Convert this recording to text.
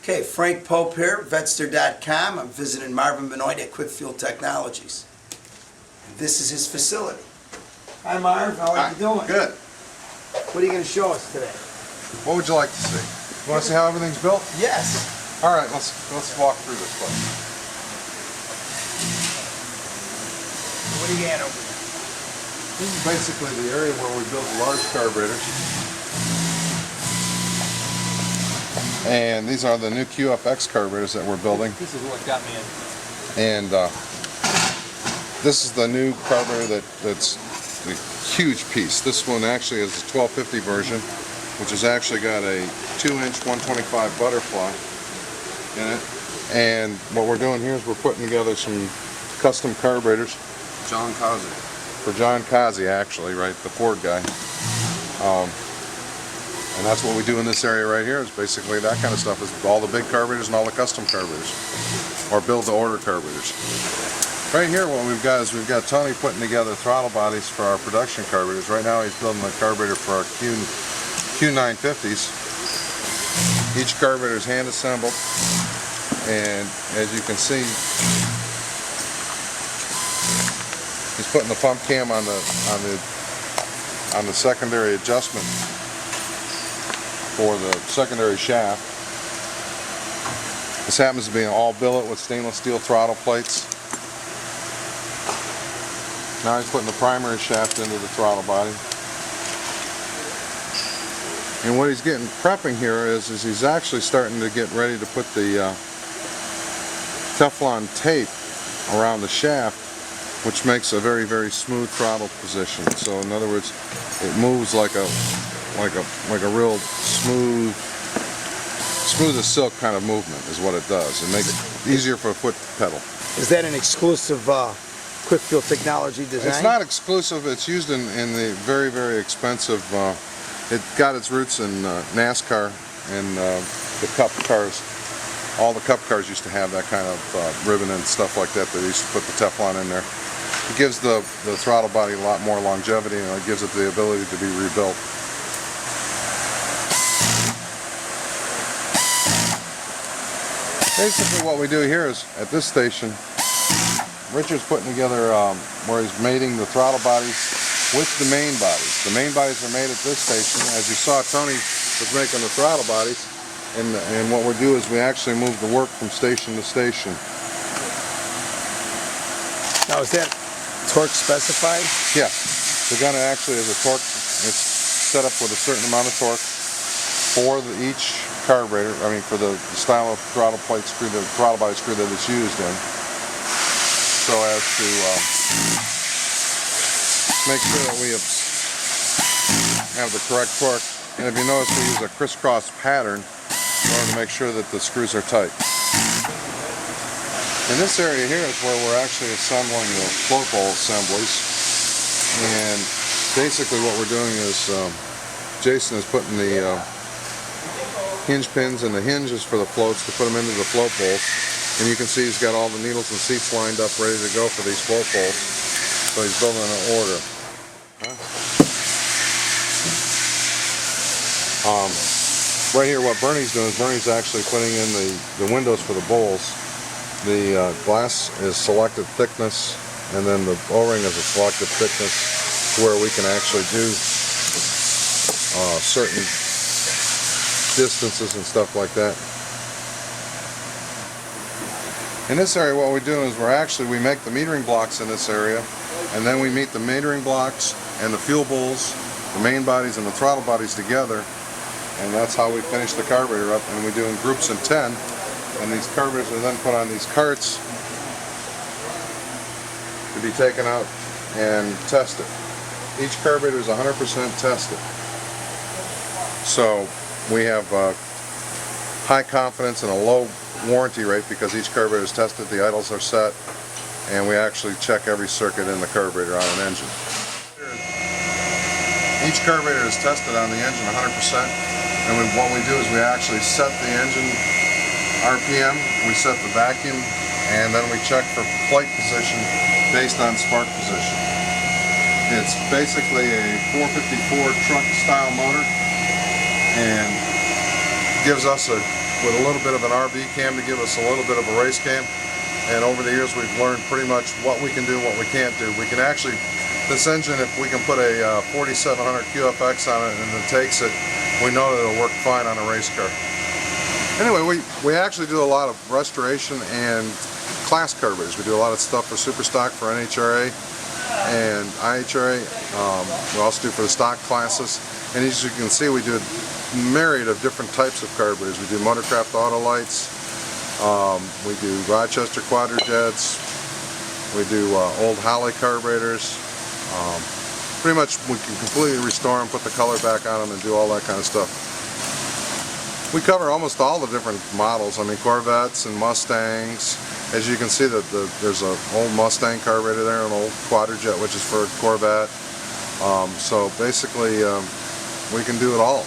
Okay, Frank Pope here, Vetster.com. I'm visiting Marvin Benoit at Quick Fuel Technologies. This is his facility. Hi Marv, how are you doing? Good. What are you going to show us today? What would you like to see? You want to see how everything's built? Yes. All right, let's walk through this place. What do you got over there? This is basically the area where we build large carburetors. And these are the new QFX carburetors that we're building. This is what got me in. And this is the new carburetor that's a huge piece. This one actually is a 1250 version, which has actually got a 2-inch 125 butterfly in it. And what we're doing here is we're putting together some custom carburetors. For John Kazi, actually, right, the Ford guy. And that's what we do in this area right here, is basically that kind of stuff, is all the big carburetors and all the custom carburetors, or build-to-order carburetors. Right here what we've got is we've got Tony putting together throttle bodies for our production carburetors. Right now he's building a carburetor for our Q950s. Each carburetor is hand assembled, and as you can see, he's putting the pump cam on the secondary adjustment for the secondary shaft. This happens to be an all billet with stainless steel throttle plates. Now he's putting the primary shaft into the throttle body. And what he's getting prepping here is he's actually starting to get ready to put the Teflon tape around the shaft, which makes a very, very smooth throttle position. So in other words, it moves like a real smooth as silk kind of movement is what it does. It makes it easier for a foot pedal. Is that an exclusive Quick Fuel Technology design? It's not exclusive. It's used in the very, very expensive, it got its roots in NASCAR and the Cup cars. All the Cup cars used to have that kind of ribbon and stuff like that. They used to put the Teflon in there. It gives the throttle body a lot more longevity, and it gives it the ability to be rebuilt. Basically what we do here is, at this station, Richard's putting together where he's mating the throttle bodies with the main bodies. The main bodies are made at this station. As you saw, Tony was making the throttle bodies, and what we do is we actually move the work from station to station. Now is that torque specified? Yeah, the gun actually is a torque. It's set up with a certain amount of torque for each carburetor. I mean, for the style of throttle plate screw, the throttle body screw that it's used in, so as to make sure that we have the correct torque. And if you notice, we use a crisscross pattern in order to make sure that the screws are tight. In this area here is where we're actually assembling the float bowl assemblies, and basically what we're doing is Jason is putting the hinge pins and the hinges for the floats to put them into the float bowls, and you can see he's got all the needles and seats lined up ready to go for these float bowls, so he's building an order. Right here what Bernie's doing is Bernie's actually putting in the windows for the bowls. The glass is selected thickness, and then the O-ring is a selected thickness to where we can actually do certain distances and stuff like that. In this area what we do is we make the metering blocks in this area, and then we meet the metering blocks and the fuel bowls, the main bodies and the throttle bodies together, and that's how we finish the carburetor up, and we do in groups of 10. And these carburetors are then put on these carts to be taken out and tested. Each carburetor is 100% tested. So we have high confidence and a low warranty rate because each carburetor is tested, the idles are set, and we actually check every circuit in the carburetor on an engine. Each carburetor is tested on the engine 100%, and what we do is we actually set the engine RPM, we set the vacuum, and then we check for plate position based on spark position. It's basically a 454 truck style motor, and gives us a with a little bit of an RV cam to give us a little bit of a race cam. And over the years we've learned pretty much what we can do, what we can't do. We can actually, this engine, if we can put a 4700 QFX on it and it takes it, we know that it'll work fine on a race car. Anyway, we actually do a lot of restoration and class carburetors. We do a lot of stuff for super stock, for NHRA and IHRA. We also do for the stock classes. And as you can see, we do a myriad of different types of carburetors. We do Motorcraft auto lights. We do Rochester quadrajets. We do old Holly carburetors. Pretty much we can completely restore them, put the color back on them, and do all that kind of stuff. We cover almost all the different models. I mean, Corvettes and Mustangs. As you can see, there's an old Mustang carburetor there, an old quadrajet, which is for a Corvette. So basically, we can do it all.